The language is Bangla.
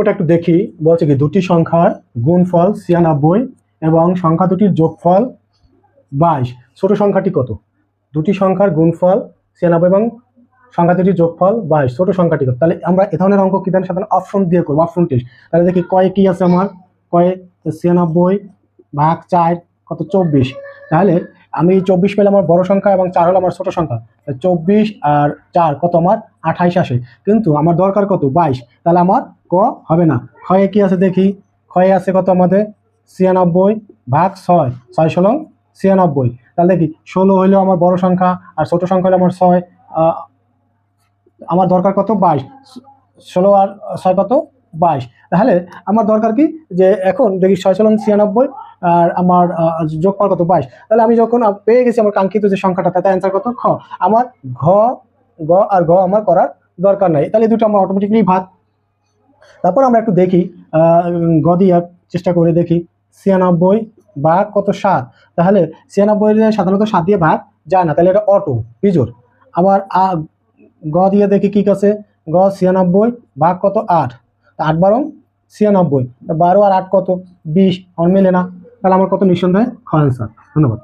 ওটা একটু দেখি, বলছে কি দুটি সংখ্যার গুণফল 96 এবং সংখ্যা দুটির যোগফল 22। ছোট সংখ্যাটি কত? দুটি সংখ্যার গুণফল 96 এবং সংখ্যা দুটির যোগফল 22, ছোট সংখ্যাটি কত? তাহলে আমরা এ ধরনের অঙ্ক কি জানি সাধারণত অপশন দিয়ে করবো, অপশন টেস্ট। তাহলে দেখি কয় কি আছে আমার, কয়ে 96 ভাগ 4 কত 24। তাহলে আমি 24 পেলে আমার বড় সংখ্যা এবং 4 হলো আমার ছোট সংখ্যা। 24 আর 4 কত আমার 28 আসে, কিন্তু আমার দরকার কত 22। তাহলে আমার ক হবে না। ক্ষয়ে কি আছে দেখি, ক্ষয়ে আছে কত আমাদের 96 ভাগ 6, 6 ষোলো 96। তাহলে দেখি 16 হইলেও আমার বড় সংখ্যা আর ছোট সংখ্যা হলে আমার 6। আমার দরকার কত 22, 16 আর 6 কত 22। তাহলে আমার দরকার কি যে এখন দেখি 6 ষোলো 96 আর আমার যোগফল কত 22। তাহলে আমি যখন পেয়ে গেছি আমার কাঙ্ক্ষিত যে সংখ্যাটা, তাতে অ্যান্সার কত খ। আমার গ আর গ আমার করার দরকার নাই, তাহলে দুটো আমার অটোমেটিকলি ভাগ। তারপর আমরা একটু দেখি গ দিয়ে চেষ্টা করে দেখি 96 ভাগ কত 7। তাহলে 96 সাধারণত 7 দিয়ে ভাগ যায় না, তাহলে এটা অটো বিজোড়। আবার গ দিয়ে দেখি কি আছে, গ 96 ভাগ কত 8, 8 12 96, 12 আর 8 কত 20, আমার মেলে না। তাহলে আমার কত নিঃসন্দেহে খ অ্যান্সার। ধন্যবাদ।